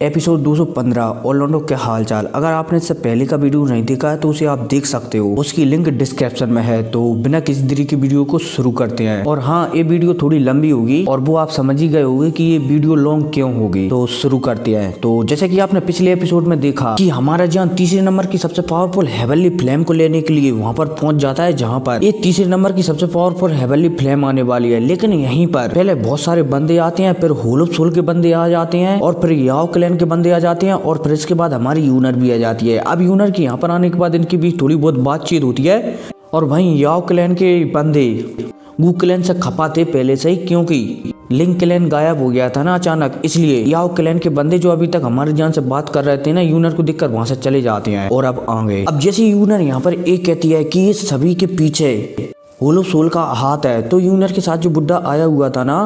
Episode 215 Orlando के हालचाल। अगर आपने इससे पहले का वीडियो नहीं देखा है तो उसे आप देख सकते हो, उसकी लिंक डिस्क्रिप्शन में है। तो बिना किसी देरी की वीडियो को शुरू करते हैं। और हाँ, ये वीडियो थोड़ी लंबी होगी और वो आप समझ ही गए होंगे कि ये वीडियो लॉन्ग क्यों होगी। तो शुरू करते हैं। तो जैसे कि आपने पिछले एपिसोड में देखा कि हमारा जान तीसरे नंबर की सबसे पावरफुल हेवनली फ्लेम को लेने के लिए वहाँ पर पहुंच जाता है, जहाँ पर ये तीसरे नंबर की सबसे पावरफुल हेवनली फ्लेम आने वाली है। लेकिन यहीं पर पहले बहुत सारे बंदे आते हैं, फिर होल ऑफ सोल के बंदे आ जाते हैं और फिर याओ क्लैन के बंदे आ जाते हैं और फिर इसके बाद हमारी यूनर भी आ जाती है। अब यूनर की यहाँ पर आने के बाद इनकी भी थोड़ी बहुत बातचीत होती है और वहीं याओ क्लैन के बंदे गू क्लैन से खपाते पहले से ही, क्योंकि लिंक क्लैन गायब हो गया था ना अचानक, इसलिए याओ क्लैन के बंदे जो अभी तक हमारे जान से बात कर रहे थे ना, यूनर को देखकर वहां से चले जाते हैं और अब आ गए। अब जैसे यूनर यहाँ पर एक कहती है कि ये सभी के पीछे होल ऑफ सोल का हाथ है, तो यूनर के साथ जो बुड्ढा आया हुआ था ना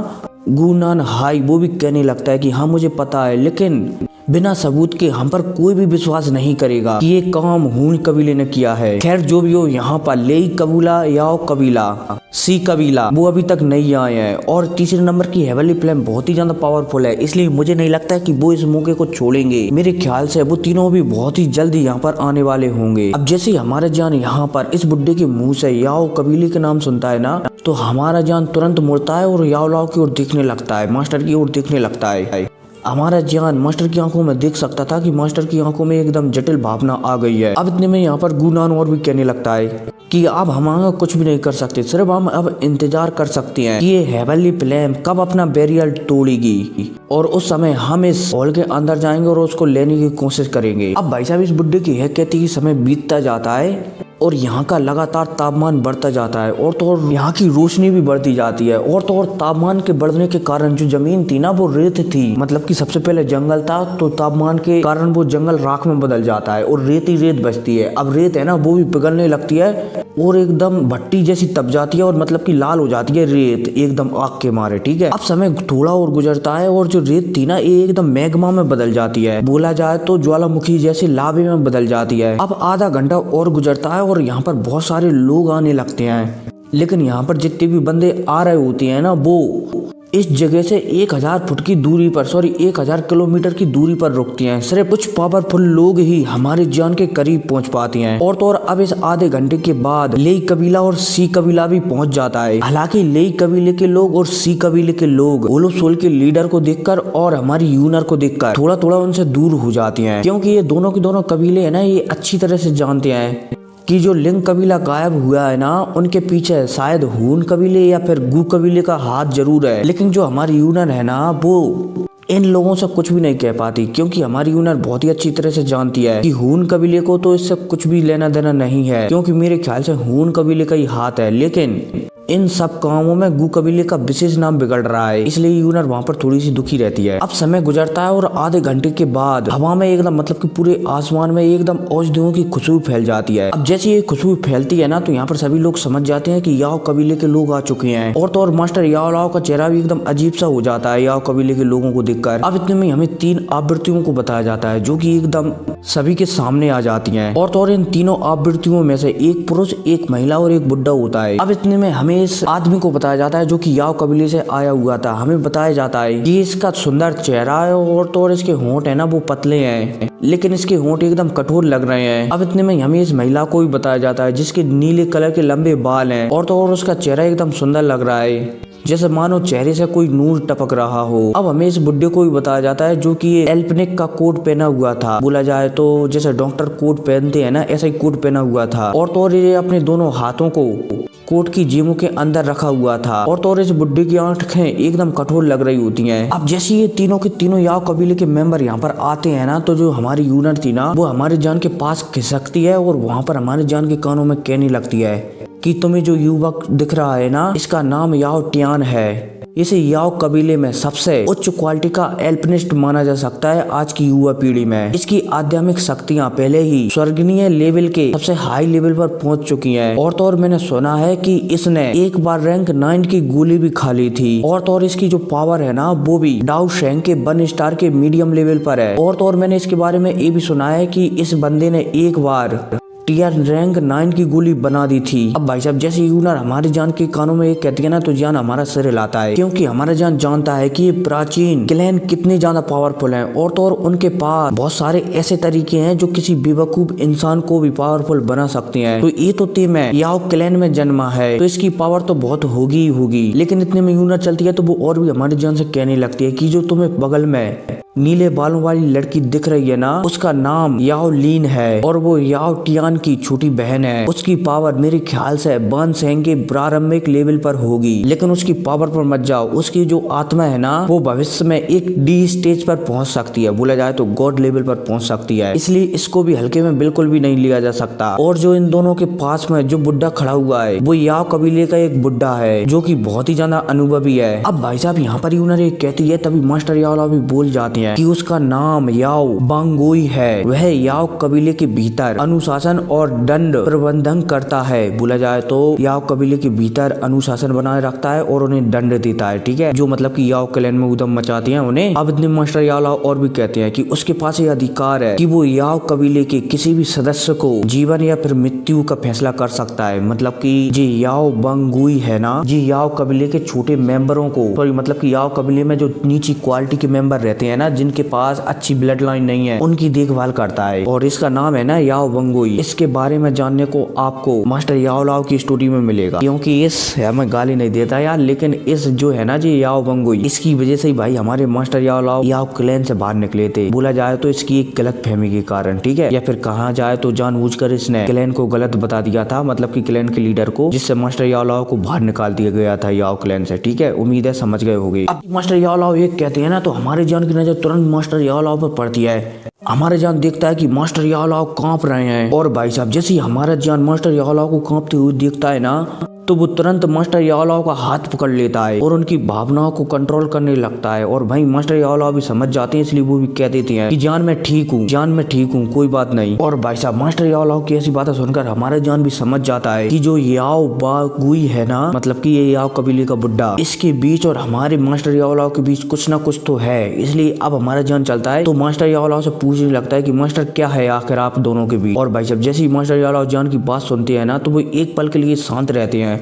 गुनान हाई, वो भी कहने लगता है कि हाँ मुझे पता है, लेकिन बिना सबूत के हम पर कोई भी विश्वास नहीं करेगा कि ये काम हून कबीले ने किया है। खैर जो भी हो, यहाँ पर लेई कबीला, याओ कबीला, सी कबीला वो अभी तक नहीं आए हैं और तीसरे नंबर की हेवनली फ्लेम बहुत ही ज्यादा पावरफुल है, इसलिए मुझे नहीं लगता है कि वो इस मौके को छोड़ेंगे। मेरे ख्याल से वो तीनों भी बहुत ही जल्दी यहाँ पर आने वाले होंगे। अब जैसे हमारा जान यहाँ पर इस बुड्ढे के मुंह से याओ कबीले के नाम सुनता है ना, तो हमारा जान तुरंत मुड़ता है और याओ लाओ की ओर देखने लगता है, मास्टर की ओर देखने लगता है। हमारा जान मास्टर की आंखों में देख सकता था कि मास्टर की आंखों में एकदम जटिल भावना आ गई है। अब इतने में यहाँ पर गुनान और भी कहने लगता है कि अब हम आगे कुछ भी नहीं कर सकते, सिर्फ हम अब इंतजार कर सकते हैं कि ये हेवनली फ्लेम कब अपना बैरियर तोड़ेगी और उस समय हम इस हॉल के अंदर जाएंगे और उसको लेने की कोशिश करेंगे। अब भाई साहब इस बुड्ढे की है कहती कि समय बीतता जाता है और यहाँ का लगातार तापमान बढ़ता जाता है और तो और यहाँ की रोशनी भी बढ़ती जाती है और तो और तापमान के बढ़ने के कारण जो जमीन थी ना वो रेत थी, मतलब कि सबसे पहले जंगल था, तो तापमान के कारण वो जंगल राख में बदल जाता है और रेत ही रेत बचती है। अब रेत है ना वो भी पिघलने लगती है और एकदम भट्टी जैसी तप जाती है और मतलब कि लाल हो जाती है रेत एकदम आग के मारे। ठीक है, अब समय थोड़ा और गुजरता है और जो रेत थी ना ये एकदम मैग्मा में बदल जाती है, बोला जाए तो ज्वालामुखी जैसे लावे में बदल जाती है। अब आधा घंटा और गुजरता है और यहाँ पर बहुत सारे लोग आने लगते हैं, लेकिन यहाँ पर जितने भी बंदे आ रहे होते हैं ना वो इस जगह से 1000 फुट की दूरी पर, 1000 किलोमीटर की दूरी पर रुकती हैं। सिर्फ कुछ पावरफुल लोग ही हमारे जान के करीब पहुंच पाते हैं और तो और अब इस आधे घंटे के बाद लेई कबीला और सी कबीला भी पहुंच जाता है। हालांकि लेई कबीले के लोग और सी कबीले के लोग होल ऑफ सोल के लीडर को देखकर और हमारी यूनर को देखकर थोड़ा थोड़ा उनसे दूर हो जाती है, क्योंकि ये दोनों के दोनों कबीले है ना ये अच्छी तरह से जानते हैं कि जो लिंक कबीला गायब हुआ है ना उनके पीछे शायद हून कबीले या फिर गू कबीले का हाथ जरूर है। लेकिन जो हमारी यूनर है ना वो इन लोगों से कुछ भी नहीं कह पाती, क्योंकि हमारी यूनर बहुत ही अच्छी तरह से जानती है कि हून कबीले को तो इससे कुछ भी लेना देना नहीं है, क्योंकि मेरे ख्याल से हून कबीले का ही हाथ है। लेकिन इन सब कामों में गू कबीले का विशेष नाम बिगड़ रहा है, इसलिए यूनर वहाँ पर थोड़ी सी दुखी रहती है। अब समय गुजरता है और आधे घंटे के बाद हवा में एकदम मतलब कि पूरे आसमान में एकदम औषधियों की खुशबू फैल जाती है। अब जैसे ये खुशबू फैलती है ना तो यहाँ पर सभी लोग समझ जाते हैं कि याओ कबीले के लोग आ चुके हैं और तो और मास्टर याओ लाओ का चेहरा भी एकदम अजीब सा हो जाता है याओ कबीले के लोगों को देखकर। अब इतने में हमें 3 आवृत्तियों को बताया जाता है जो कि एकदम सभी के सामने आ जाती हैं और तो और इन तीनों आवृत्तियों में से एक पुरुष, एक महिला और एक बुड्ढा होता है। अब इतने में हमें इस आदमी को बताया जाता है जो कि याओ कबीले से आया हुआ था। हमें बताया जाता है कि इसका सुंदर चेहरा है और तो और इसके होंठ है ना वो पतले हैं, लेकिन इसके होंठ एकदम कठोर लग रहे हैं। अब इतने में हमें इस महिला को भी बताया जाता है जिसके नीले कलर के लंबे बाल हैं और तो और उसका चेहरा एकदम सुंदर लग रहा है, जैसे मानो चेहरे से कोई नूर टपक रहा हो। अब हमें इस बुड्ढे को भी बताया जाता है जो कि ये एल्पनिक का कोट पहना हुआ था, बोला जाए तो जैसे डॉक्टर कोट पहनते हैं ना ऐसा ही कोट पहना हुआ था और तो और ये अपने दोनों हाथों को कोट की जेबों के अंदर रखा हुआ था और तो और इस बुड्ढे की आंखें एकदम कठोर लग रही होती हैं। अब जैसे ये तीनों के तीनों याओ कबीले के मेंबर यहाँ पर आते हैं ना, तो जो हमारी यूनर थी ना वो हमारे जान के पास खिसकती है और वहाँ पर हमारे जान के कानों में कहने लगती है कि तुम्हें जो युवक दिख रहा है ना इसका नाम याओ टियान है। इसे याओ कबीले में सबसे उच्च क्वालिटी का एल्पिनिस्ट माना जा सकता है आज की युवा पीढ़ी में। इसकी आध्यात्मिक शक्तियाँ पहले ही स्वर्गीय लेवल के सबसे हाई लेवल पर पहुंच चुकी हैं और तो और मैंने सुना है कि इसने एक बार रैंक 9 की गोली भी खा ली थी और तो और इसकी जो पावर है ना वो भी डाउ शेंग के 1 स्टार के मीडियम लेवल पर है और तो और मैंने इसके बारे में ये भी सुना है कि इस बंदे ने एक बार टियर रैंक 9 की गोली बना दी थी। अब भाई साहब जैसे यूनर हमारी जान के कानों में ये कहती है ना तो जान हमारा सिर हिलाता है, क्योंकि हमारा जान जानता है कि ये प्राचीन क्लैन कितने ज्यादा पावरफुल हैं और तो और उनके पास बहुत सारे ऐसे तरीके हैं जो किसी बेवकूफ इंसान को भी पावरफुल बना सकते हैं। तो ये तो टीम है याओ क्लैन में जन्मा है तो इसकी पावर तो बहुत होगी ही होगी, लेकिन इतने में यूनर चलती है तो वो और भी हमारी जान से कहने लगती है कि जो तुम्हें बगल में नीले बालों वाली लड़की दिख रही है ना उसका नाम याओ लीन है और वो याओ टियान की छोटी बहन है। उसकी पावर मेरे ख्याल से बन सेंग के प्रारंभिक लेवल पर होगी, लेकिन उसकी पावर पर मत जाओ। उसकी जो आत्मा है ना वो भविष्य में एक डी स्टेज पर पहुंच सकती है, बोला जाए तो गॉड लेवल पर पहुंच सकती है, इसलिए इसको भी हल्के में बिल्कुल भी नहीं लिया जा सकता। और जो इन दोनों के पास में जो बुड्ढा खड़ा हुआ है वो याओ कबीले का एक बुड्ढा है जो की बहुत ही ज्यादा अनुभवी है। अब भाई साहब यहाँ पर यूनर एक कहती है तभी मास्टर याओ भी बोल जाते हैं कि उसका नाम याओ बांगुई है। वह याओ कबीले के भीतर अनुशासन और दंड प्रबंधन करता है, बोला जाए तो याओ कबीले के भीतर अनुशासन बनाए रखता है और उन्हें दंड देता है, ठीक है, जो मतलब कि याओ क्लैन में उधम मचाते हैं उन्हें। अब इतने मास्टर याओ और भी कहते हैं कि उसके पास ये अधिकार है कि वो याओ कबीले के किसी भी सदस्य को जीवन या फिर मृत्यु का फैसला कर सकता है। मतलब कि जी याओ बांगुई है ना जी याओ कबीले के छोटे मेंबरों को, सॉरी मतलब कि याओ कबीले में जो नीची क्वालिटी के मेंबर रहते हैं ना जिनके पास अच्छी ब्लड लाइन नहीं है उनकी देखभाल करता है और इसका नाम है ना याओ बंगोई। इसके बारे में जानने को आपको मास्टर याओ लाओ की स्टोरी में मिलेगा, क्योंकि इस हमें गाली नहीं देता यार, लेकिन इस जो है ना जी याओ बंगोई इसकी वजह से ही भाई हमारे मास्टर याओ लाओ याओ क्लैन से बाहर निकले थे, बोला जाए तो इसकी एक गलत फहमी के कारण, ठीक है, या फिर कहा जाए तो जानबूझकर इसने क्लैन को गलत बता दिया था, मतलब कि क्लैन के लीडर को, जिससे मास्टर याओ लाओ को बाहर निकाल दिया गया था याओ क्लैन से, ठीक है। उम्मीद है समझ गए होंगे। अब मास्टर याओ लाओ ये कहते हैं ना तो हमारे जान की नजर तुरंत मास्टर याओ लाओ पर पड़ती है। हमारे जान देखता है कि मास्टर याओ लाओ कांप रहे हैं और भाई साहब जैसे ही हमारा जान मास्टर याओ लाओ को कांपते हुए देखता है ना तो वो तुरंत मास्टर याओ लाओ का हाथ पकड़ लेता है और उनकी भावनाओं को कंट्रोल करने लगता है। और भाई मास्टर याओ लाओ भी समझ जाते हैं, इसलिए वो भी कह देते हैं कि जान मैं ठीक हूँ, जान मैं ठीक हूँ, कोई बात नहीं। और भाई साहब मास्टर याओ लाओ की ऐसी बातें सुनकर हमारा जान भी समझ जाता है कि जो याओ बागुई है ना, मतलब कि ये याओ कबीले का बुड्ढा, इसके बीच और हमारे मास्टर याओ लाओ के बीच कुछ ना कुछ तो है। इसलिए अब हमारा जान चलता है तो मास्टर याओ लाओ से पूछने लगता है कि मास्टर क्या है आखिर आप दोनों के बीच। और भाई साहब जैसे ही मास्टर याओ लाओ जान की बात सुनते हैं ना तो वो एक पल के लिए शांत रहते हैं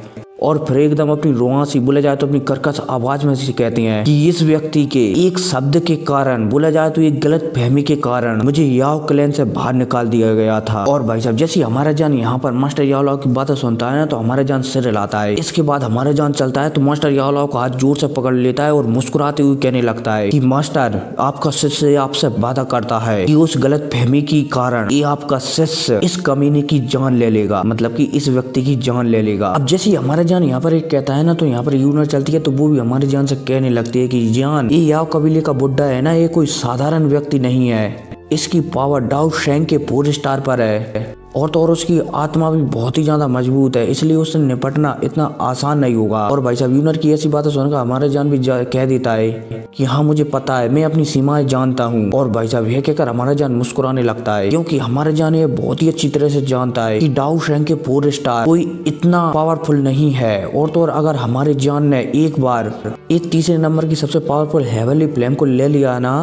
और फिर एकदम अपनी रुआसी, बोला जाए तो अपनी कर्कश आवाज में से कहते हैं कि इस व्यक्ति के एक शब्द के कारण, बोला जाए तो एक गलत फहमी के कारण मुझे याओ क्लैन से बाहर निकाल दिया गया था। और भाई साहब जैसे हमारा जान यहाँ पर मास्टर याओ लाओ की बातें सुनता है ना तो हमारा जान सिर हिलाता है। इसके बाद हमारा जान चलता है तो मास्टर याओ लाओ का हाथ जोर से पकड़ लेता है और मुस्कुराते हुए कहने लगता है कि मास्टर आपका शिष्य आपसे वादा करता है कि उस गलत फहमी के कारण ये आपका शिष्य इस कमीने की जान ले लेगा, मतलब कि इस व्यक्ति की जान ले लेगा। अब जैसे हमारा जान यहाँ पर एक कहता है ना तो यहाँ पर यूनर चलती है तो वो भी हमारे जान से कहने लगती है कि जान ये याओ कबीले का बुड्ढा है ना ये कोई साधारण व्यक्ति नहीं है, इसकी पावर डाउ शेंग के 4 स्टार पर है और तो और उसकी आत्मा भी बहुत ही ज्यादा मजबूत है, इसलिए उससे निपटना इतना आसान नहीं होगा। और भाई साहब यूनर की ऐसी बातें सुनकर हमारा जान भी कह देता है कि हाँ मुझे पता है, मैं अपनी सीमाएं जानता हूँ। और भाई साहब यह कहकर हमारा जान मुस्कुराने लगता है, क्योंकि हमारा जान ये बहुत ही अच्छी तरह से जानता है कि डाउ शेंग के 4 स्टार कोई इतना पावरफुल नहीं है। और तो और अगर हमारे जान ने एक बार एक तीसरे नंबर की सबसे पावरफुल हेवनली फ्लेम को ले लिया ना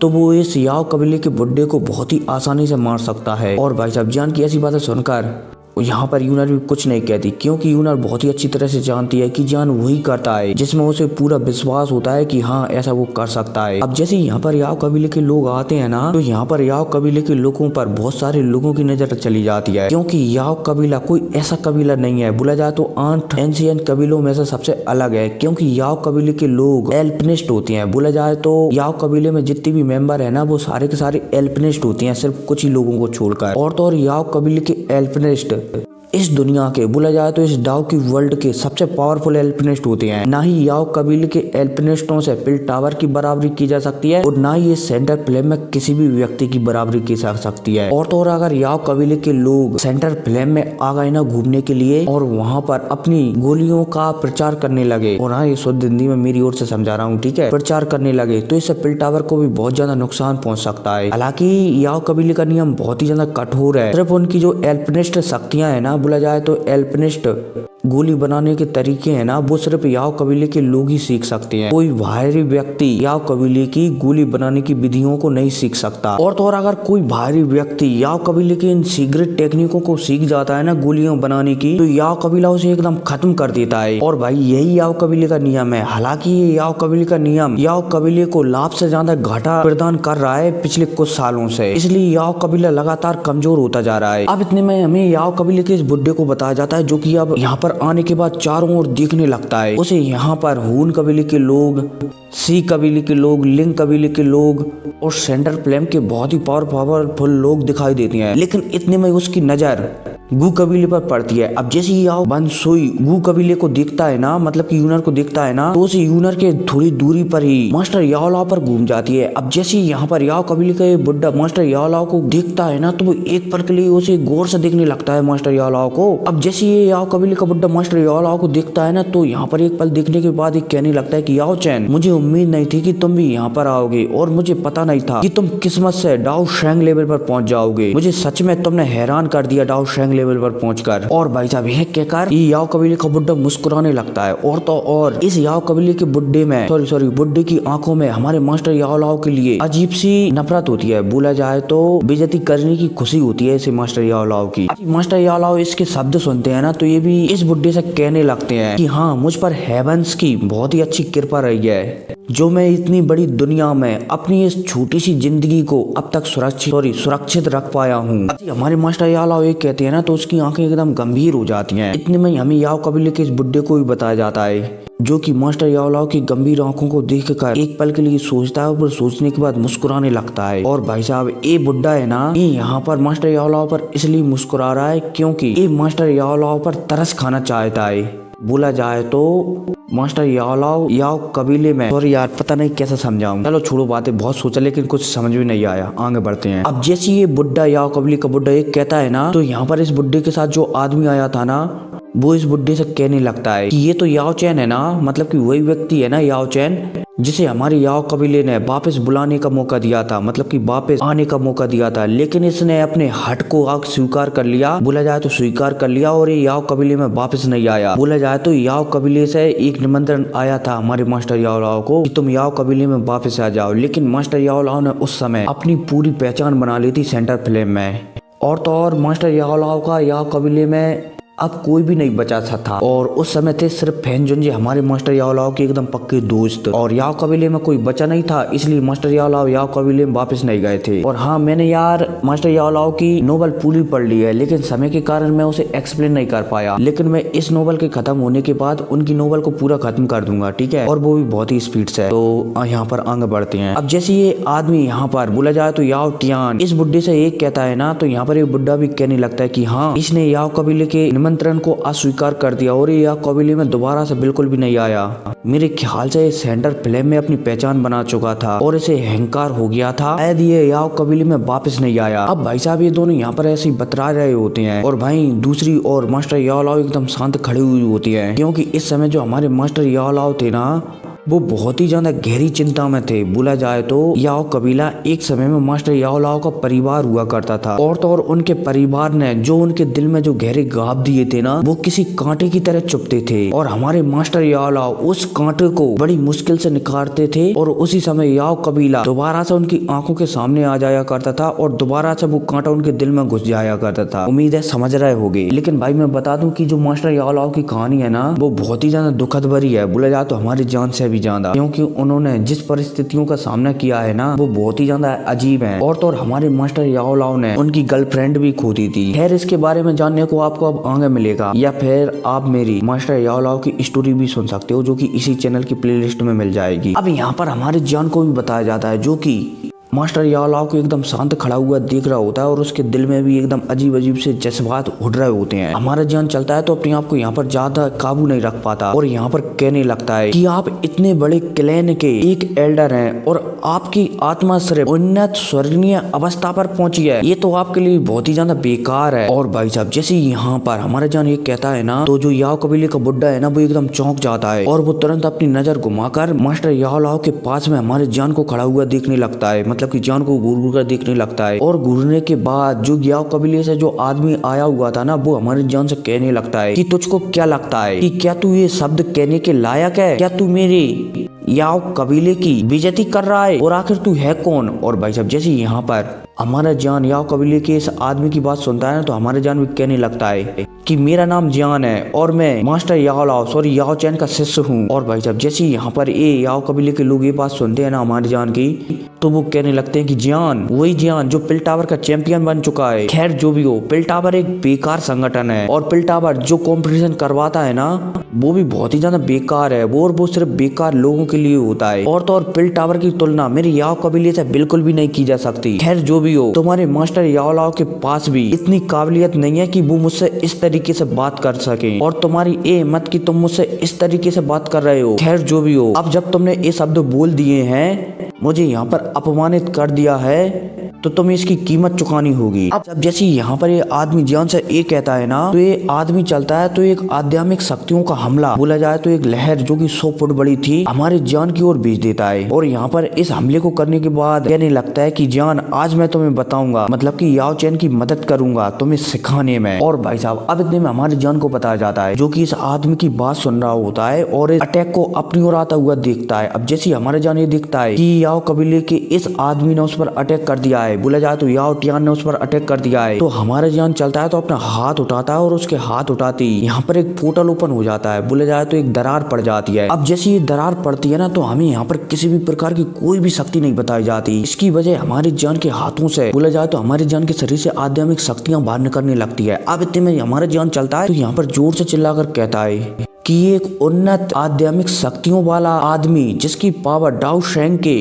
तो वो इस याओ कबीले के बुड्ढे को बहुत ही आसानी से मार सकता है। और भाई साहब जान की ऐसी बातें सुनकर यहाँ पर यूनर भी कुछ नहीं कहती, क्योंकि यूनर बहुत ही अच्छी तरह से जानती है कि जान वही करता है जिसमें उसे पूरा विश्वास होता है कि हाँ ऐसा वो कर सकता है। अब जैसे यहाँ पर याओ कबीले के लोग आते हैं ना तो यहाँ पर याओ कबीले के लोगों पर बहुत सारे लोगों की नजर चली जाती है, क्योंकि याओ कबीला कोई ऐसा कबीला नहीं है, बोला जाए तो 8 एंशिएंट कबीलों में से सबसे अलग है, क्योंकि याओ कबीले के लोग एल्पिनिस्ट होते हैं। बोला जाए तो याओ कबीले में जितने भी मेंबर है ना वो सारे के सारे एल्पिनिस्ट होते हैं, सिर्फ कुछ ही लोगों को छोड़कर। और तो और याओ कबीले के एल्पिनिस्ट इस दुनिया के, बोला जाए तो इस डाउ की वर्ल्ड के सबसे पावरफुल एल्पिनिस्ट होते हैं। ना ही याओ कबीले के एल्पिनिस्टों से पिल टावर की बराबरी की जा सकती है और ना ही इस सेंटर फ्लेम में किसी भी व्यक्ति की बराबरी की जा सकती है। और तो और अगर याओ कबीले के लोग सेंटर फ्लेम में आ गए ना घूमने के लिए और वहाँ पर अपनी गोलियों का प्रचार करने लगे, और हाँ ये शुद्ध हिंदी में मेरी ओर से समझा रहा हूँ, ठीक है, प्रचार करने लगे तो इससे पिल टावर को भी बहुत ज्यादा नुकसान पहुंच सकता है। हालांकि याओ कबीले का नियम बहुत ही ज्यादा कठोर है, सिर्फ उनकी जो एल्पिनिस्ट शक्तियां है ना, बोला जाए तो एल्पिनिस्ट गोली बनाने के तरीके हैं ना वो सिर्फ याओ कबीले के लोग ही सीख सकते हैं। कोई बाहरी व्यक्ति याओ कबीले की गोली बनाने की विधियों को नहीं सीख सकता। और तो और अगर कोई बाहरी व्यक्ति याओ कबीले के इन सीक्रेट टेक्निकों को सीख जाता है ना गोलियां बनाने की, तो याओ कबीला उसे एकदम खत्म कर देता है। और भाई यही याओ कबीले का नियम है। हालांकि ये याओ कबीले का नियम याओ कबीले को लाभ से ज्यादा घाटा प्रदान कर रहा है पिछले कुछ सालों से, इसलिए याओ कबीला लगातार कमजोर होता जा रहा है। अब इतने में हमें याओ कबीले के इस बुड्ढे को बताया जाता है जो कि अब यहाँ पर आने के बाद चारों ओर देखने लगता है। उसे यहाँ पर हून कबीले के लोग, सी कबीले के लोग, लिंग कबीले के लोग और सेंटर फ्लेम के बहुत ही पावरफुल लोग दिखाई देते हैं। लेकिन इतने में उसकी नजर गु कबीले पर पड़ती है। अब जैसे ही याओ बनसुई गु कबीले को देखता है ना, मतलब कि यूनर को देखता है ना, तो उसे यूनर के थोड़ी दूरी पर ही मास्टर याओ लाओ पर घूम जाती है। अब जैसे ही यहाँ पर याओ कबीले का बुड्ढा मास्टर याओ लाओ को देखता है ना, तो वो एक पल के लिए उसे गौर से देखने लगता है मास्टर याओ लाओ को। अब जैसे ये याओ कबीले का बुड्ढा मास्टर याओ लाओ को देखता है ना, तो यहाँ पर एक पल देखने के बाद एक कहने लगता है कि याओ चैन, मुझे उम्मीद नहीं थी कि तुम भी यहाँ पर आओगे और मुझे पता नहीं था कि तुम किस्मत से डाओ शैंग लेवल पर पहुंच जाओगे। मुझे सच में तुमने हैरान कर दिया डाओ शैंग लेवल पर पहुंचकर। और भाई साहब यह कहकर ये याओ कबीले का बुड्ढा मुस्कुराने लगता है। और तो और इस याओ कबीले के बुड्ढे में बुड्ढे की आंखों में हमारे मास्टर याओ लाओ के लिए अजीब सी नफरत होती है। बोला जाए तो बेइज्जती करने की खुशी होती है इसे मास्टर याओ लाओ की। मास्टर याओ लाओ इसके शब्द सुनते हैं ना, तो ये भी इस बुड्ढे से कहने लगते हैं कि हाँ, मुझ पर हेवंस की बहुत ही अच्छी कृपा रही है जो मैं इतनी बड़ी दुनिया में अपनी इस छोटी सी जिंदगी को अब तक सुरक्षित रख पाया हूँ। हमारे मास्टर याओ लाओ ये कहते हैं ना, तो उसकी आंखें एकदम गंभीर हो जाती हैं। इतने में हमें याओ कबीले के इस बुड्ढे को भी बताया जाता है जो कि मास्टर याओ लाओ की गंभीर आंखों को देखकर एक पल के लिए सोचता है और सोचने के बाद मुस्कुराने लगता है। और भाई साहब ये बुड्ढा है ना, ये यहाँ पर मास्टर याओ लाओ पर इसलिए मुस्कुरा रहा है क्योंकि ये मास्टर याओ लाओ पर तरस खाना चाहता है। बोला जाए तो मास्टर याओ लाओ याओ कबीले में, सॉरी यार पता नहीं कैसे समझाऊं, चलो छोड़ो बातें, बहुत सोचा लेकिन कुछ समझ में नहीं आया, आगे बढ़ते हैं। अब जैसे ये बुड्ढा याओ कबीले का बुड्ढा एक कहता है ना, तो यहाँ पर इस बुड्ढे के साथ जो आदमी आया था ना, वो इस बुड्ढे से कहने लगता है कि ये तो याओ चैन है ना, मतलब कि वही व्यक्ति है ना याओ चैन जिसे हमारे याओ कबीले ने वापस बुलाने का मौका दिया था, मतलब कि वापस आने का मौका दिया था। लेकिन इसने अपने हट को स्वीकार कर लिया, बोला जाए तो स्वीकार कर लिया, और ये याओ कबीले में वापस नहीं आया। बोला जाए तो याओ कबीले से एक निमंत्रण आया था हमारे मास्टर याओ लाओ को कि तुम याओ कबीले में वापस आ जाओ, लेकिन मास्टर याओ लाओ ने उस समय अपनी पूरी पहचान बना ली थी सेंटर फ्लेम में। और तो और मास्टर याओ लाओ का याओ कबीले में अब कोई भी नहीं बचा था, और उस समय थे सिर्फ फैनजुन जी हमारे मास्टर याओ लाओ के एकदम पक्के दोस्त, और याओ कबीले में कोई बचा नहीं था, इसलिए मास्टर याओ लाओ याओ कबीले में वापस नहीं गए थे। और हाँ, मैंने यार मास्टर याओ लाओ की नोवेल पूरी पढ़ ली है, लेकिन समय के कारण मैं उसे एक्सप्लेन नहीं कर पाया, लेकिन मैं इस नोवेल के खत्म होने के बाद उनकी नोवेल को पूरा खत्म कर दूंगा, ठीक है, और वो भी बहुत ही स्पीड से। तो यहाँ पर आगे बढ़ते हैं। अब जैसे ये आदमी यहाँ पर बोला जाए तो याओ टियान इस बुड्ढे से एक कहता है ना, तो यहाँ पर ये बुड्ढा भी कहने लगता है कि हाँ, इसने याओ कबीले के निमंत्रण को अस्वीकार कर दिया और ये याओ कबीले में दोबारा से बिल्कुल भी नहीं आया। मेरे ख्याल से सेंटर फ्लेम में अपनी पहचान बना चुका था और इसे अहंकार हो गया था, शायद ये याओ कबीले में वापस नहीं आया। अब भाई साहब ये दोनों यहाँ पर ऐसे ही बतरा रहे होते हैं, और भाई दूसरी ओर मास्टर याओ लाओ एकदम शांत खड़ी हुई होती है, क्योंकि इस समय जो हमारे मास्टर याओ लाओ थे ना, वो बहुत ही ज्यादा गहरी चिंता में थे। बोला जाए तो याओ कबीला एक समय में मास्टर याओ लाओ का परिवार हुआ करता था, और तो और उनके परिवार ने जो उनके दिल में जो गहरे घाव दिए थे ना, वो किसी कांटे की तरह चुभते थे, और हमारे मास्टर याओ लाओ उस कांटे को बड़ी मुश्किल से निकालते थे, और उसी समय याओ कबीला दोबारा से उनकी आंखों के सामने आ जाया करता था, और दोबारा से वो कांटा उनके दिल में घुस जाया करता था। उम्मीद है समझ रहे होगे। लेकिन भाई मैं बता दूं कि जो मास्टर याओ लाओ की कहानी है ना, वो बहुत ही ज्यादा दुखद भरी है, बोला जाए तो हमारी जान से भी ज्यादा, क्योंकि उन्होंने जिस परिस्थितियों का सामना किया है ना, वो बहुत ही ज्यादा अजीब है। और तो और हमारे मास्टर याओ लाओ ने उनकी गर्लफ्रेंड भी खो दी थी। खैर इसके बारे में जानने को आपको अब आगे मिलेगा, या फिर आप मेरी मास्टर याओ लाओ की स्टोरी भी सुन सकते हो, जो कि इसी चैनल की प्लेलिस्ट में मिल जाएगी। अब यहाँ पर हमारे जान को भी बताया जाता है, जो कि मास्टर याओ लाओ को एकदम शांत खड़ा हुआ देख रहा होता है, और उसके दिल में भी एकदम अजीब अजीब से जज्बात उड़ रहे होते हैं। हमारा जान चलता है तो अपने आप को यहाँ पर ज्यादा काबू नहीं रख पाता, और यहाँ पर कहने लगता है कि आप इतने बड़े क्लैन के एक एल्डर हैं, और आपकी आत्मा सिर्फ उन्नत स्वर्गीय अवस्था पर पहुंची है, ये तो आपके लिए बहुत ही ज्यादा बेकार है। और भाई साहब जैसे यहाँ पर हमारा जान ये कहता है ना, तो जो याओ कबीले का बुड्ढा है ना, वो एकदम चौंक जाता है, और वो तुरंत अपनी नजर घुमाकर मास्टर याओ लाओ के पास में हमारे जान को खड़ा हुआ देखने लगता है, मतलब मतलब कि जान को घूर घूर कर देखने लगता है। और घूरने के बाद जो याओ कबीले से जो आदमी आया हुआ था ना, वो हमारी जान से कहने लगता है कि तुझको क्या लगता है कि क्या तू ये शब्द कहने के लायक है? क्या तू मेरे याओ कबीले की बेइज्जती कर रहा है? और आखिर तू है कौन? और भाई साहब जैसे यहाँ पर हमारा जान याओ कबीले के इस आदमी की बात सुनता है ना, तो हमारे जान भी कहने लगता है कि मेरा नाम जान है और मैं मास्टर याओ चैन का शिष्य हूँ। और भाई साहब जैसे यहाँ पर ये याओ कबीले के लोग ये बात सुनते हैं ना हमारे जान की, तो वो कहने लगते हैं कि जान, वही जान जो पिल टावर का चैंपियन बन चुका है। खैर जो भी हो, पिल टावर एक बेकार संगठन है और पिल टावर जो कॉम्पिटिशन करवाता है ना, वो भी बहुत ही ज्यादा बेकार है। वो सिर्फ बेकार लोगों के लिए होता है। और तो और पिल टावर की तुलना मेरे याओ कबीले से बिल्कुल भी नहीं की जा सकती। खैर जो भी हो, तुम्हारे मास्टर याओ के पास भी इतनी काबिलियत नहीं है कि वो मुझसे इस तरीके से बात कर सके, और तुम्हारी ये मत कि तुम मुझसे इस तरीके से बात कर रहे हो। खैर जो भी हो, अब जब तुमने ये शब्द बोल दिए हैं, मुझे यहाँ पर अपमानित कर दिया है, तो तुम्हें इसकी कीमत चुकानी होगी। अब जैसे यहाँ पर ये आदमी जान से ये कहता है ना, तो ये आदमी चलता है तो एक आध्यात्मिक शक्तियों का हमला, बोला जाए तो एक लहर जो कि 100 फुट बड़ी थी, हमारे जान की ओर भेज देता है। और यहाँ पर इस हमले को करने के बाद कहने लगता है कि जान, आज मैं तुम्हें बताऊंगा, मतलब कि याओ चैन की मदद करूंगा तुम्हें सिखाने में। और भाई साहब अब इतने में हमारे जान को बताया जाता है, जो कि इस आदमी की बात सुन रहा होता है और इस अटैक को अपनी ओर आता हुआ देखता है। अब जैसे हमारे जान ये दिखता है कि याओ कबीले के इस आदमी ने उस पर अटैक कर दिया है, बोला जाए तो याओ टियान ने उस पर अटैक कर दिया है, तो हमारा जान चलता है तो अपना हाथ उठाता है और उसके हाथ उठाते ही यहाँ पर एक पोर्टल ओपन हो जाता है, बोला जाए तो एक दरार पड़ जाती है। अब जैसे ये दरार पड़ती है ना, तो हमें यहाँ पर किसी भी प्रकार की कोई भी शक्ति नहीं बताई जाती। इसकी वजह हमारे जान के हाथों से, बोला जाए तो हमारे जान के शरीर से आध्यात्मिक शक्तियां बाहर निकलने लगती है। अब इतने में हमारा जान चलता है तो यहाँ पर जोर से चिल्लाकर कहता है कि एक उन्नत आध्यात्मिक शक्तियों वाला आदमी जिसकी पावर डाउ शैंग के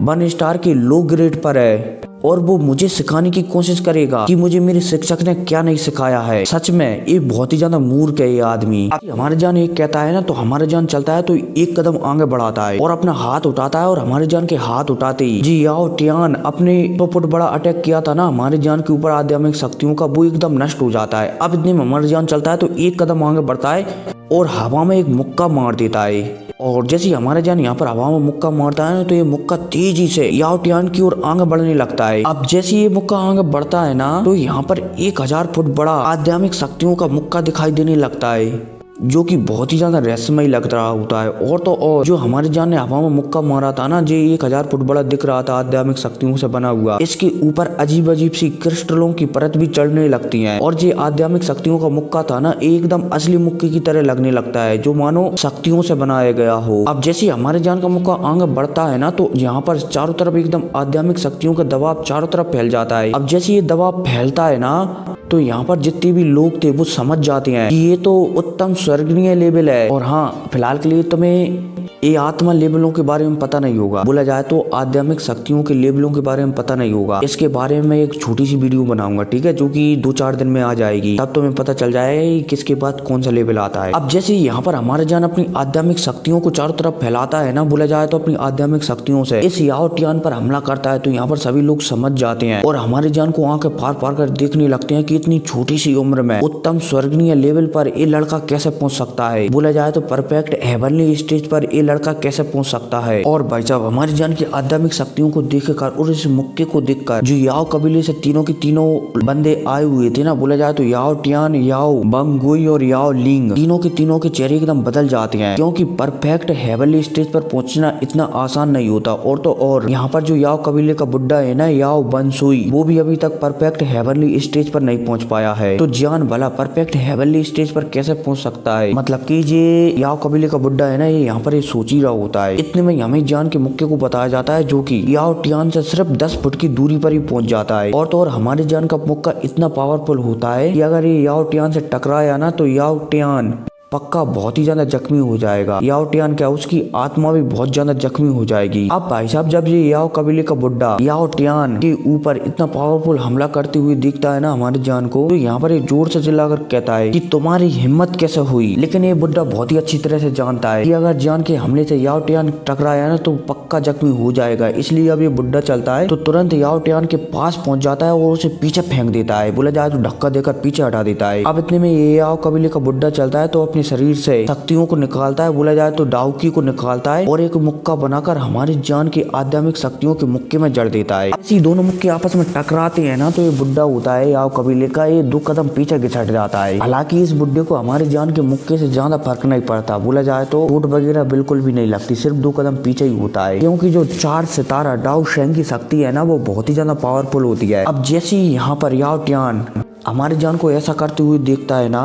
1 स्टार के लो ग्रेड पर है, और वो मुझे सिखाने की कोशिश करेगा कि मुझे मेरे शिक्षक ने क्या नहीं सिखाया है। सच में ये बहुत ही ज्यादा मूर्ख है ये आदमी। हमारे जान एक कहता है ना, तो हमारे जान चलता है तो एक कदम आगे बढ़ाता है और अपना हाथ उठाता है, और हमारे जान के हाथ उठाते ही जी याओ टियान अपने 100 फुट बड़ा अटैक किया था ना हमारे जान के ऊपर आध्यात्मिक शक्तियों का, वो एकदम नष्ट हो जाता है। अब इतने में हमारे जान चलता है तो एक कदम आगे बढ़ता है और हवा में एक मुक्का मार देता है। और जैसे हमारे जान यहाँ पर हवा में मुक्का मारता है ना, तो ये मुक्का तेजी से याओ टियान की ओर आगे बढ़ने लगता है। अब जैसे ये मुक्का आगे बढ़ता है ना, तो यहाँ पर 1000 फुट बड़ा आध्यात्मिक शक्तियों का मुक्का दिखाई देने लगता है, जो कि बहुत ही ज्यादा रहस्यमय लग रहा होता है। और तो और जो हमारे जान ने हवा में मुक्का मारा था ना, जो 1000 फुट बड़ा दिख रहा था आध्यात्मिक शक्तियों से बना हुआ, इसके ऊपर अजीब अजीब सी क्रिस्टलों की परत भी चढ़ने लगती है। और जो आध्यात्मिक शक्तियों का मुक्का था ना, एकदम असली मुक्के की तरह लगने लगता है, जो मानो शक्तियों से बनाया गया हो। अब जैसे हमारे जान का मुक्का आगे बढ़ता है ना, तो यहाँ पर चारों तरफ एकदम आध्यात्मिक शक्तियों का दबाव चारों तरफ फैल जाता है। अब जैसे ये दबाव फैलता है ना, तो यहाँ पर जितने भी लोग थे वो समझ जाते हैं कि ये तो उत्तम स्वर्गीय लेवल है। और हाँ, फिलहाल के लिए तुम्हें ये आत्मा लेवलों के बारे में पता नहीं होगा, बोला जाए तो आध्यात्मिक शक्तियों के लेवलों के बारे में पता नहीं होगा। इसके बारे में एक छोटी सी वीडियो बनाऊंगा, ठीक है, जो कि 2-4 दिन में आ जाएगी, तब तुम्हें पता चल जाएगा किसके बाद कौन सा लेवल आता है। अब जैसे यहाँ पर हमारे जान अपनी आध्यात्मिक शक्तियों को चारों तरफ फैलाता है ना, बोला जाए तो अपनी आध्यात्मिक शक्तियों से इस याओ टियान पर हमला करता है, तो यहाँ पर सभी लोग समझ जाते हैं और हमारे जान को आंखें फाड़ फाड़ कर देखने लगते हैं कि इतनी छोटी सी उम्र में उत्तम स्वर्गीय लेवल पर ये लड़का कैसे पहुंच सकता है। बोला जाए तो परफेक्ट हेवनली स्टेज पर ये लड़का कैसे पहुंच सकता है। और भाई साहब हमारी जान की आध्यात्मिक शक्तियों को देखकर और इस मुक्के को देखकर जो याओ कबीले से तीनों के तीनों बंदे आए हुए थे ना, बोला जाए तो याओ टियान, याओ बंगुई और याओ लिंग, तीनों के चेहरे एकदम बदल जाते हैं, क्योंकि परफेक्ट हेवनली स्टेज पर पहुंचना इतना आसान नहीं होता। और तो और यहाँ पर जो याओ कबीले का बुड्ढा है ना, याओ बनसुई, वो भी अभी तक परफेक्ट हेवनली स्टेज पर नहीं पहुंच पाया है। तो जान भला परफेक्ट हेवनली स्टेज पर कैसे पहुंच सकता है? मतलब कि ये याओ कबीले का बुड्ढा है ना, ये यहाँ पर सोच ही रहा होता है। इतने में हमें जान के मुक्के को बताया जाता है, जो कि याओ टियान से सिर्फ 10 फुट की दूरी पर ही पहुंच जाता है। और तो और हमारे जान का मुक्का इतना पावरफुल होता है कि अगर ये याओ टियान से टकराया ना, तो याओ टियान पक्का बहुत ही ज्यादा जख्मी हो जाएगा। याओ टियान क्या, उसकी आत्मा भी बहुत ज्यादा जख्मी हो जाएगी। अब भाई साहब जब ये याओ कबीले का बुड्ढा याओ टियान के ऊपर इतना पावरफुल हमला करते हुए दिखता है ना हमारे जान को, तो यहाँ पर एक जोर से चिल्लाकर कहता है कि तुम्हारी हिम्मत कैसे हुई। लेकिन ये बुड्ढा बहुत ही अच्छी तरह से जानता है कि अगर जान के हमले से याओ टियान टकराया ना, तो पक्का जख्मी हो जाएगा। इसलिए अब ये बुड्ढा चलता है तो तुरंत याओ टियान के पास पहुंच जाता है और उसे पीछे फेंक देता है, बोला जाए तो धक्का देकर पीछे हटा देता है। अब इतने में ये याओ कबीले का बुड्ढा चलता है तो अपने अपने शरीर से शक्तियों को निकालता है, बोला जाए तो डाउकी को निकालता है और एक मुक्का बनाकर हमारी जान की आध्यात्मिक शक्तियों के मुक्के में जड़ देता है। ऐसी दोनों मुक्के आपस में टकराते हैं ना तो ये बुड्ढा होता है याव कबीले का, ये 2 कदम पीछे घिसट जाता है। हालांकि इस बुड्ढे को हमारी जान के मुक्के से ज्यादा फर्क नहीं पड़ता, बोला जाए तो चोट वगैरह बिल्कुल भी नहीं लगती, सिर्फ 2 कदम पीछे ही होता है, क्योंकि जो 4 सितारा डाउ शेंग की शक्ति है ना वो बहुत ही ज्यादा पावरफुल होती है। अब जैसे ही यहाँ पर याव टियान हमारी जान को ऐसा करते हुए देखता है ना,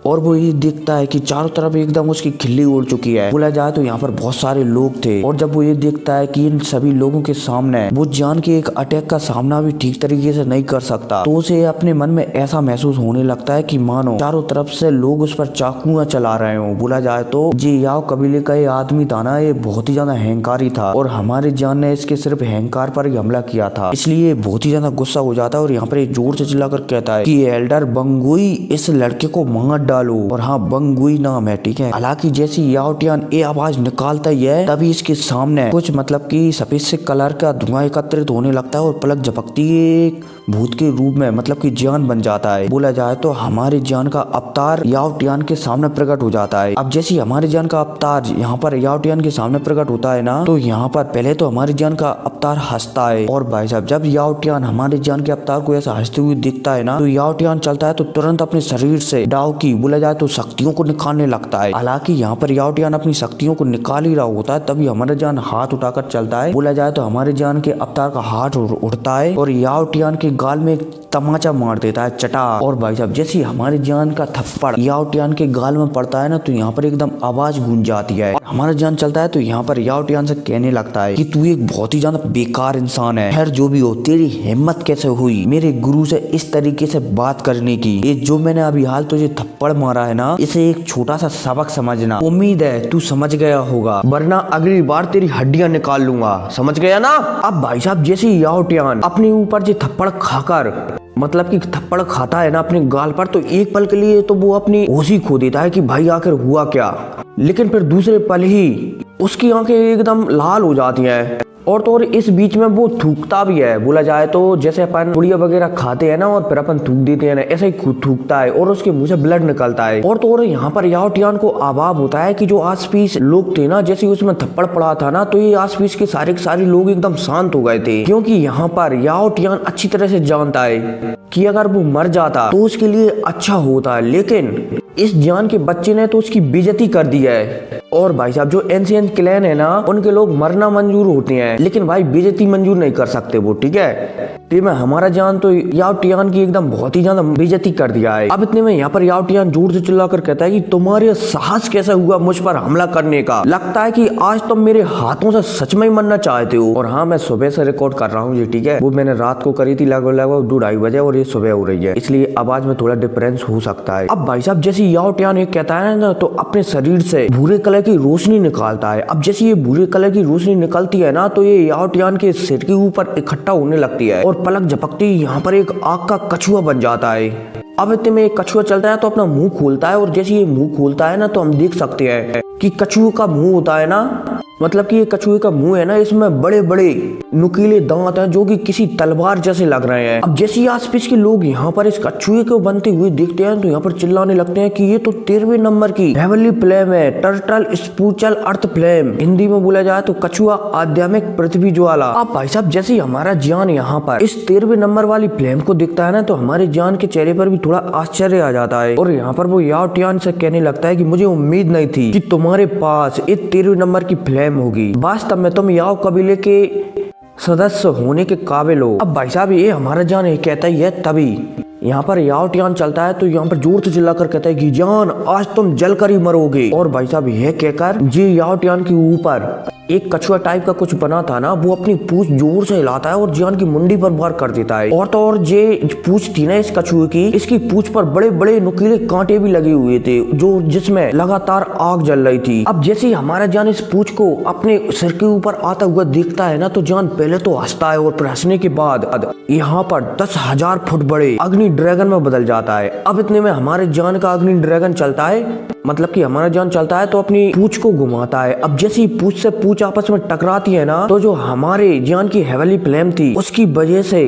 और वो ये देखता है कि चारों तरफ एकदम उसकी खिल्ली उड़ चुकी है, बोला जाए तो यहाँ पर बहुत सारे लोग थे। और जब वो ये देखता है कि इन सभी लोगों के सामने वो जान के एक अटैक का सामना भी ठीक तरीके से नहीं कर सकता, तो उसे अपने मन में ऐसा महसूस होने लगता है कि मानो चारों तरफ से लोग उस पर चाकुआ चला रहे हो। बोला जाए तो जी याव कबीले का ये आदमी था ना, ये बहुत ही ज्यादा अहंकारी था और हमारी जान ने इसके सिर्फ अहंकार पर ही हमला किया था, इसलिए बहुत ही ज्यादा गुस्सा हो जाता है और यहाँ पर जोर से चिल्लाकर कहता है कि एल्डर बंगुई, इस लड़के को मार डालो। और हाँ, बंगुई नाम है, ठीक है। हालांकि जैसी याव टियान ये आवाज निकालता ही है तभी इसके सामने कुछ मतलब कि सफेद से कलर का धुआं एकत्रित होने लगता है और पलक झपकती एक भूत के रूप में मतलब कि जान बन जाता है। बोला जाए तो हमारी जान का अवतार याव टियान के सामने प्रकट हो जाता है। अब जैसी हमारी जान का अवतार यहाँ पर याव टियान के सामने प्रकट होता है ना, तो यहाँ पर पहले तो हमारी जान का अवतार हंसता है। और भाई साहब जब याव टियान हमारी जान के अवतार को ऐसा हंसते हुए दिखता है ना, तो याव टियान चलता है तो तुरंत अपने शरीर से डाव की बोला जाए तो शक्तियों को निकालने लगता है। हालांकि यहाँ पर याव टियान अपनी शक्तियों को निकाल ही रहा होता है, तभी हमारा जान हाथ उठाकर चलता है। बोला जाए तो हमारे जान के अवतार का हाथ उड़ता है और याव टियान के गाल में तमाचा मार देता है, चटा। और भाई साहब जैसी हमारी जान का थप्पड़ याव टियान के गाल में पड़ता है ना, तो यहाँ पर एकदम आवाज गूंज जाती है। और हमारा जान चलता है तो यहाँ पर याव टियान से कहने लगता है कि तू एक बहुत ही ज्यादा बेकार इंसान है। खैर जो भी हो, तेरी हिम्मत कैसे हुई मेरे गुरु से इस तरीके से बात करने की? ये जो मैंने अभी हाल तुझे थप्पड़ मारा है ना, इसे एक छोटा सा सबक समझना। उम्मीद है तू समझ गया होगा, वरना अगली बार तेरी हड्डियां निकाल लूंगा, समझ गया ना? अब भाई साहब जैसे याव टियान अपने ऊपर जो थप्पड़ खाकर मतलब कि थप्पड़ खाता है ना अपने गाल पर, तो एक पल के लिए तो वो अपनी होश ही खो देता है कि भाई आखिर हुआ क्या। लेकिन फिर दूसरे पल ही उसकी आंखें एकदम लाल हो जाती हैं और तो और इस बीच में वो थूकता भी है। बोला जाए तो जैसे अपन पुड़िया वगैरह खाते हैं ना और फिर अपन थूक देते हैं ना, ऐसे ही खुद थूकता है और उसके मुंह से ब्लड निकलता है। और तो और यहाँ पर याव टियान को अभाव होता है कि जो आसपीस लोग थे ना, जैसे उसमें थप्पड़ पड़ा था ना, तो ये आसपीस के सारे लोग एकदम शांत हो गए थे, क्योंकि यहाँ पर याव टियान अच्छी तरह से जानता है कि अगर वो मर जाता तो उसके लिए अच्छा होता है, लेकिन इस जान के बच्चे ने तो उसकी बेइज्जती कर दी है। और भाई साहब जो एंशिएंट क्लैन है ना, उनके लोग मरना मंजूर होते हैं लेकिन भाई बेइज्जती मंजूर नहीं कर सकते वो, ठीक है। तो मैं हमारा जान तो याव टियान की एकदम बहुत ही ज्यादा बेइज्जती कर दिया है। अब इतने में यहाँ पर याव टियान जोर से चिल्लाकर कहता है कि तुम्हारे साहस कैसे हुआ मुझ पर हमला करने का? लगता है कि आज तुम मेरे हाथों से सच में ही मरना चाहते हो। और हाँ, मैं सुबह से रिकॉर्ड कर रहा हूँ ये, ठीक है। वो मैंने रात को करी थी लगभग 2-2:30 बजे और ये सुबह हो रही है, इसलिए आवाज में थोड़ा डिफरेंस हो सकता है। अब भाई साहब जैसे याव टियान ये कहता है ना, तो अपने शरीर से भूरे कलर की रोशनी निकालता है। अब जैसे ये भूरे कलर की रोशनी निकलती है ना, तो ये याव टियान के सिर के ऊपर इकट्ठा होने लगती है और पलक झपकती यहाँ पर एक आग का कछुआ बन जाता है। अब इतने में एक कछुआ चलता है तो अपना मुंह खोलता है और जैसे ये मुंह खोलता है ना, तो हम देख सकते हैं कि कछुए का मुंह होता है ना, मतलब कि ये कछुए का मुंह है ना, इसमें बड़े बड़े नुकीले दांत हैं जो कि किसी तलवार जैसे लग रहे हैं। अब जैसे आसपास के लोग यहाँ पर इस कछुए को बनते हुए देखते हैं तो यहाँ पर चिल्लाने लगते हैं कि ये तो 13वें नंबर की हेवनली फ्लेम है, टर्टल स्पिरिचुअल अर्थ फ्लेम, हिंदी में बोला जाए तो कछुआ आध्यात्मिक पृथ्वी ज्वाला। अब भाई साहब जैसे हमारा जान यहाँ पर इस 13वें नंबर वाली फ्लेम को दिखता है ना, तो हमारे जान के चेहरे पर भी थोड़ा आश्चर्य आ जाता है और यहाँ पर वो याव टियान से कहने लगता है कि मुझे उम्मीद नहीं थी कि तुम्हारे पास इस 13वें नंबर की फ्लेम होगी। वास्तव में तुम याव कबीले के सदस्य होने के काबिल हो। अब भाई साहब ये हमारा जान ये कहता ही है, तभी यहाँ पर याव टियान चलता है तो यहाँ पर जोर से चिल्लाकर कहता है कि जान आज तुम जलकर ही मरोगे। और भाई साहब यह कहकर जी याव टियान के ऊपर एक कछुआ टाइप का कुछ बना था ना, वो अपनी पूंछ जोर से हिलाता है और जान की मुंडी पर वार कर देता है। और तो और जे पूंछ थी ना इस कछुए की, इसकी पूंछ पर बड़े बड़े नुकीले कांटे भी लगे हुए थे जो जिसमें लगातार आग जल रही थी। अब जैसे हमारा जान इस पूंछ को अपने सिर के ऊपर आता हुआ देखता है ना, तो जान पहले तो हंसता है और फिर हंसने के बाद यहाँ पर 10,000 फुट बड़े अग्नि ड्रैगन में बदल जाता है। अब इतने में हमारे जान का अग्नि ड्रैगन चलता है मतलब कि हमारा जान चलता है तो अपनी पूंछ को घुमाता है। अब जैसे ही पूंछ से पूंछ आपस में टकराती है ना, तो जो हमारे जान की हेवनली फ्लेम थी उसकी वजह से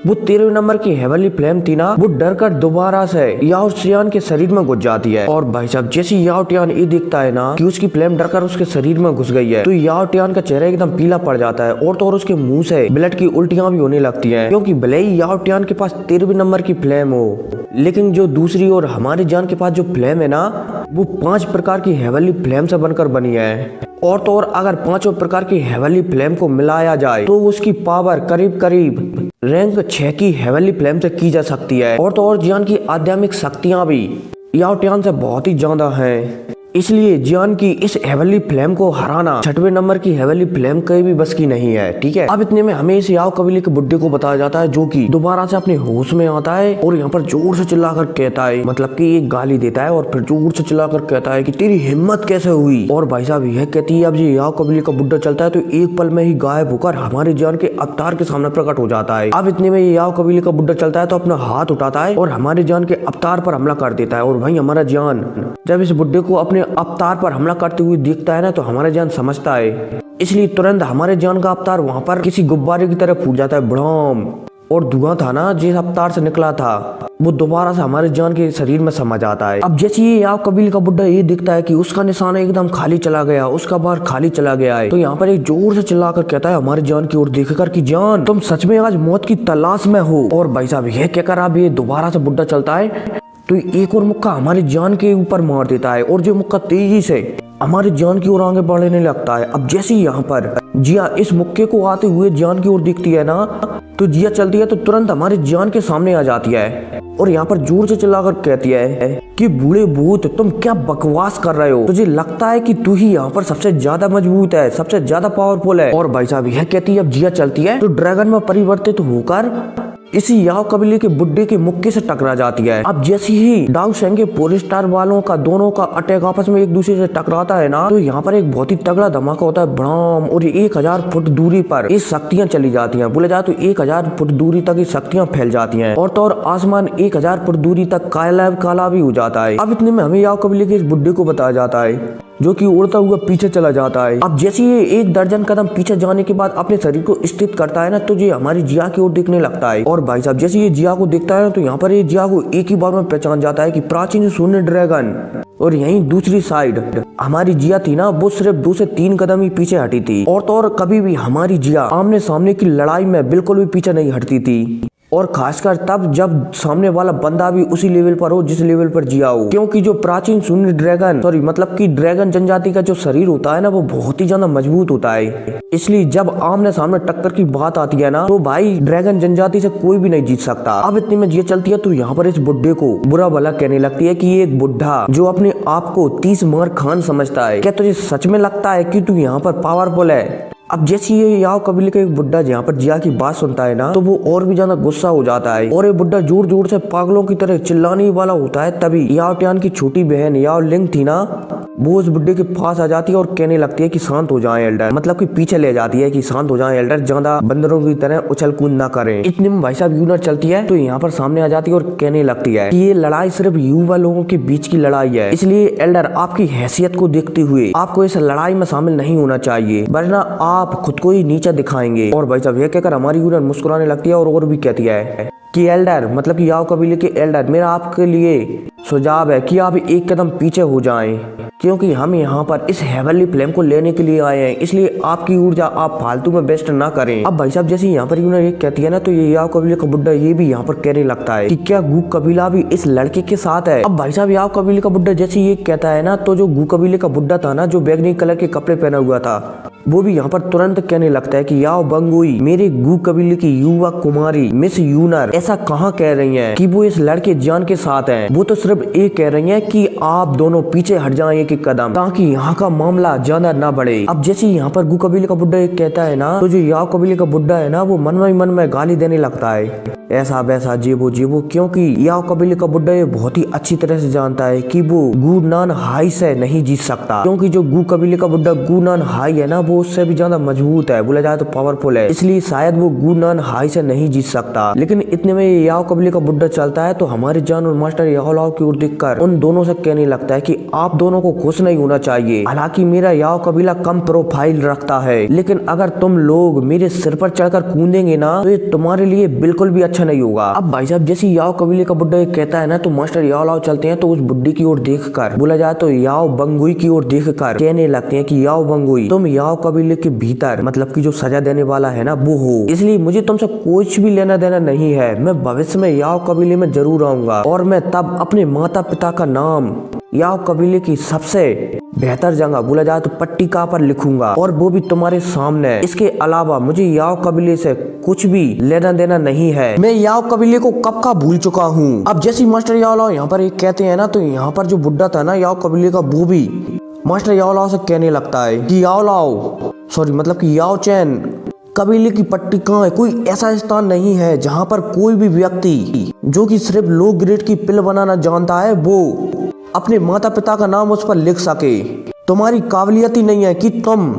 वो 13 नंबर की हेवनली फ्लेम थी ना, वो डर कर दोबारा से याओ टियान के शरीर में घुस जाती है। और भाई साहब जैसे याओ टियान ये देखता है ना कि उसकी फ्लेम डर कर उसके शरीर में घुस गई है, तो याओ टियान का चेहरा एकदम पीला पड़ जाता है और तो और उसके मुंह से ब्लड की उल्टियां भी होने लगती है। क्योंकि भले ही याओ टियान के पास 13 नंबर की फ्लेम हो, लेकिन जो दूसरी और हमारी जान के पास जो फ्लेम है ना, वो 5 प्रकार की हेवनली फ्लेम से बनकर बनी है। और तो और अगर 5 प्रकार की हेवनली फ्लेम को मिलाया जाए तो उसकी पावर करीब करीब रैंक 6 की हेवनली फ्लेम से की जा सकती है। और तो और जियान की आध्यात्मिक शक्तियां भी याओ टियान से बहुत ही ज्यादा हैं। इसलिए जियान की इस हेवनली फ्लेम को हराना 6वें नंबर की हेवनली फ्लेम कहीं भी बस की नहीं है, ठीक है। अब इतने में हमें इस याओ कबीले के बुड्ढे को बताया जाता है, जो कि दोबारा से अपने होश में आता है और यहाँ पर जोर से चिल्लाकर कहता है, मतलब कि एक गाली देता है और फिर जोर से चिल्लाकर कहता है कि तेरी हिम्मत कैसे हुई। और भाई साहब यह कहती है, अब ये याओ कबीले का बुड्ढा चलता है तो एक पल में ही गायब होकर हमारे जान के अवतार के सामने प्रकट हो जाता है। अब इतने में ये याओ कबीले का बुड्ढा चलता है तो अपना हाथ उठाता है और हमारे जान के अवतार पर हमला कर देता है। और भाई हमारा जान जब इस बुड्ढे को अपने अवतार पर हमला करते हुए देखता है ना, तो हमारा जान समझता है, इसलिए तुरंत हमारे जान का अवतार वहां पर किसी गुब्बारे की तरह फूट जाता है, बड़ाम। और धुआं था ना जिस अवतार से निकला था वो दोबारा से हमारे जान के शरीर में समा जाता है। अब जैसे ये याओ कबीले का बुड्ढा ये दिखता है कि उसका निशाना एकदम खाली चला गया, उसका बार खाली चला गया है, तो यहाँ पर एक जोर से चिल्लाकर कहता है हमारे जान की ओर देखकर कि जान तुम सच में आज मौत की तलाश में हो। और भाई साहब यह कहकर अब ये दोबारा से बुड्ढा चलता है तो एक और मुक्का हमारे जान के ऊपर मार देता है और जो मुक्का तेजी से हमारे जान की ओर आगे बढ़ने लगता है। अब जैसे ही यहाँ पर जिया इस मुक्के को आते हुए जान की ओर दिखती है ना, तो जिया चलती है तो तुरंत हमारे जान के सामने आ जाती है और यहाँ पर जोर से चिल्लाकर कहती है कि बूढ़े भूत तुम क्या बकवास कर रहे हो, तुझे लगता है कि तू ही यहाँ पर सबसे ज्यादा मजबूत है, सबसे ज्यादा पावरफुल है। और भाई साहब यह कहती है, अब जिया चलती है तो ड्रैगन में परिवर्तित होकर इसी याओ कबीले के बुड्ढे के मुक्के से टकरा जाती है। अब जैसे ही डाउ शेंग के 4 स्टार वालों का दोनों का अटैक आपस में एक दूसरे से टकराता है ना, तो यहाँ पर एक बहुत ही तगड़ा धमाका होता है, बड़ाम। और 1000 फुट दूरी पर ये शक्तियां चली जाती हैं, बोले जाए तो 1000 फुट दूरी तक ये शक्तियां फैल जाती हैं। और तो और आसमान 1000 फुट दूरी तक काला भी हो जाता है। अब इतने में हमें याओ कबीले के इस बुड्ढे को बताया जाता है जो कि उड़ता हुआ पीछे चला जाता है। अब जैसे ये 1 दर्जन कदम पीछे जाने के बाद अपने शरीर को स्थित करता है ना, तो ये हमारी जिया की ओर देखने लगता है। और भाई साहब जैसे ये जिया को देखता है ना, तो यहाँ पर ये जिया को एक ही बार में पहचान जाता है कि प्राचीन शून्य ड्रैगन। और यहीं दूसरी साइड हमारी जिया थी ना, वो सिर्फ 2 से 3 कदम ही पीछे हटी थी। और तो और कभी भी हमारी जिया आमने सामने की लड़ाई में बिल्कुल भी पीछे नहीं हटती थी, और खासकर तब जब सामने वाला बंदा भी उसी लेवल पर हो जिस लेवल पर जिया हो। क्योंकि जो प्राचीन शून्य ड्रैगन मतलब कि ड्रैगन जनजाति का जो शरीर होता है ना, वो बहुत ही ज्यादा मजबूत होता है। इसलिए जब आमने सामने टक्कर की बात आती है ना, तो भाई ड्रैगन जनजाति से कोई भी नहीं जीत सकता। अब इतनी में जिया चलती है तो यहाँ पर इस बुड्ढे को बुरा भला कहने लगती है कि ये एक बुढ़ा जो अपने आप को 30 मार खान समझता है, क्या तुझे सच में लगता है कि तू यहाँ पर पावरफुल है। अब जैसे ये याओ कबीले का एक बुड्ढा जहाँ पर जिया की बात सुनता है ना, तो वो और भी ज्यादा गुस्सा हो जाता है और ये बुड्ढा जोर जोर से पागलों की तरह चिल्लाने वाला होता है। तभी याओ टियान की छोटी बहन याओ लिंग थी ना, वो उस बुड्ढे के पास आ जाती है और कहने लगती है कि शांत हो जाएं एल्डर, मतलब कि पीछे ले जाती है कि शांत हो जाएं एल्डर, ज्यादा बंदरों की तरह उछल कूद ना करें। इतने में भाई साहब यूनर चलती है तो यहाँ पर सामने आ जाती है और कहने लगती है कि ये लड़ाई सिर्फ युवा लोगों के बीच की लड़ाई है, इसलिए एल्डर आपकी हैसियत को देखते हुए आपको इस लड़ाई में शामिल नहीं होना चाहिए, वरना आप खुद को ही नीचा दिखाएंगे। और भाई साहब यह कहकर हमारी यूनर मुस्कुराने लगती है और भी कहती है कि एल्डर मतलब कि याओ कबीले के एल्डर, मेरा आपके लिए सुझाव है कि आप एक कदम पीछे हो जाएं, क्योंकि हम यहाँ पर इस हेवनली फ्लेम को लेने के लिए आए हैं, इसलिए आपकी ऊर्जा आप फालतू में वेस्ट ना करें। अब भाई साहब जैसे यहाँ पर यूनर एक कहती है ना, तो ये याओ कबीले का बुड्ढा ये भी यहाँ पर कहने लगता है कि क्या गू कबीला भी इस लड़के के साथ है। अब भाई साहब याओ कबीले का बुड्ढा जैसे ये कहता है ना, तो जो गू कबीले का बुड्ढा था ना, जो बैगनी कलर के कपड़े पहना हुआ था, वो भी यहाँ पर तुरंत कहने लगता है कि याओ बंगुई मेरे गू कबीले की युवा कुमारी मिस यूनर ऐसा कहाँ कह रही हैं कि वो इस लड़के जान के साथ हैं। वो तो सिर्फ ये कह रही हैं कि आप दोनों पीछे हट जाएं एक कदम, ताकि यहाँ का मामला ज्यादा ना बढ़े। अब जैसे यहाँ पर गू कबीले का बुड्ढा एक कहता है ना, तो जो याओ कबीले का बुड्ढा है ना, वो मन में गाली देने लगता है, ऐसा वैसा जेबो जेबो, क्योंकि याओ कबीले का बुड्ढा ये बहुत ही अच्छी तरह से जानता है कि वो गू नान हाई से नहीं जीत सकता, क्योंकि जो गू कबीले का बुड्ढा गू नान हाई है ना, वो उससे भी ज्यादा मजबूत है, बोला जाए तो पावरफुल है, इसलिए शायद वो गु नान हाई से नहीं जीत सकता। लेकिन इतने में याओ कबीले का बुड्ढा चलता है तो हमारी जान और मास्टर याओ लाओ की ओर देखकर उन दोनों से कहने लगता है कि आप दोनों को खुश नहीं होना चाहिए। हालांकि मेरा याओ कबीला कम प्रोफाइल रखता है, लेकिन अगर तुम लोग मेरे सिर पर चढ़कर कूदेंगे ना तो ये तुम्हारे लिए बिल्कुल भी अच्छा नहीं होगा। अब भाई साहब जैसे याओ कबीले का बुड्ढा कहता है ना तो मास्टर याओ लाओ चलते हैं तो उस बुड्ढी की ओर देखकर, बोला जाए तो याओ बंगुई की ओर देखकर कहने लगते हैं कि याओ बंगुई तुम याओ कबीले के भीतर मतलब कि जो सजा देने वाला है ना वो हो, इसलिए मुझे तुमसे कुछ भी लेना देना नहीं है। मैं भविष्य में याओ कबीले में जरूर आऊंगा और मैं तब अपने माता पिता का नाम याओ कबीले की सबसे बेहतर जगह, बोला जाए तो पट्टिका पर लिखूंगा और वो भी तुम्हारे सामने। इसके अलावा मुझे याओ कबीले से कुछ भी लेना देना नहीं है, मैं याओ कबीले को कब का भूल चुका हूँ। अब जैसे मास्टर याओ लाओ यहाँ पर एक कहते हैं ना तो यहाँ पर जो बुड्ढा था ना याओ कबीले का वो भी मास्टर याओ लाओ से कहने लगता है कि याओ लाओ सॉरी मतलब कि याओ चैन कबीले की पट्टिकाएं कोई ऐसा स्थान नहीं है जहाँ पर कोई भी व्यक्ति जो कि सिर्फ लो ग्रेड की पिल बनाना जानता है वो अपने माता पिता का नाम उस पर लिख सके। तुम्हारी काबिलियत ही नहीं है कि तुम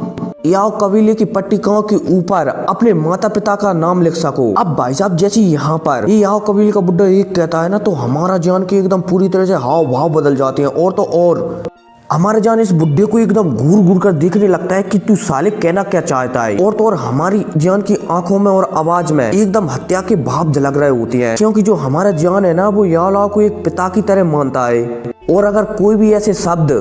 याओ कबीले की पट्टिकाओं के ऊपर अपने माता पिता का नाम लिख सको। अब भाई साहब जैसे यहाँ पर ये याओ कबीले का बुड्ढा एक कहता है ना तो हमारा जान के एकदम पूरी तरह से हाव भाव बदल जाते हैं और तो और हमारे जान इस बुड्ढे को एकदम घूर घूर कर देखने लगता है कि तू साले कहना क्या चाहता है। और तो और हमारी जान की आंखों में और आवाज में एकदम हत्या के भाव झलक रहे होते हैं, क्योंकि जो हमारा जान है ना वो याओ लाओ को एक पिता की तरह मानता है। और अगर कोई भी ऐसे शब्द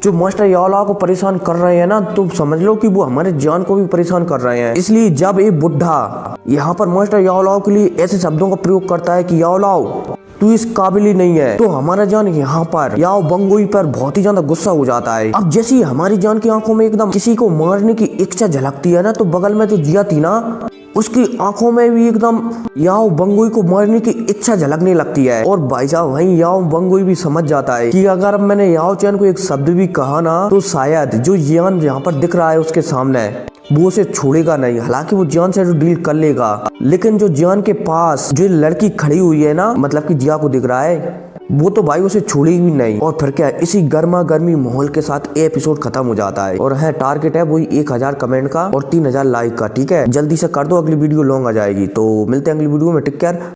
जो मास्टर याओ लाओ को परेशान कर रहे हैं ना तो समझ लो कि वो हमारे जान को भी परेशान कर रहे हैं। इसलिए जब ये बुड्ढा यहाँ पर मास्टर याओ लाओ के लिए ऐसे शब्दों का प्रयोग करता है कि याओ लाओ तू इस काबिल ही नहीं है, तो हमारा जान यहाँ पर याओ बंगुई पर बहुत ही ज्यादा गुस्सा हो जाता है। अब जैसे हमारी जान की आंखों में एकदम किसी को मारने की इच्छा झलकती है ना तो बगल में जो जिया थी ना उसकी आंखों में भी एकदम याओ बंगुई को मारने की इच्छा झलकने लगती है। और भाई साहब वहीं याओ बंगुई भी समझ जाता है कि अगर अब मैंने याओ चैन को एक शब्द भी कहा ना तो शायद जो जान यहाँ पर दिख रहा है उसके सामने वो उसे छोड़ेगा नहीं। हालांकि वो जान से डील कर लेगा, लेकिन जो जान के पास जो लड़की खड़ी हुई है ना मतलब कि जिया को दिख रहा है वो तो भाई उसे छोड़ेगी भी नहीं। और फिर क्या इसी गर्मा गर्मी माहौल के साथ एपिसोड खत्म हो जाता है। और है टारगेट है वही 1000 कमेंट का और 3000 लाइक का। ठीक है जल्दी से कर दो, अगली वीडियो लॉन्ग आ जाएगी। तो मिलते हैं अगली वीडियो में, टेक केयर।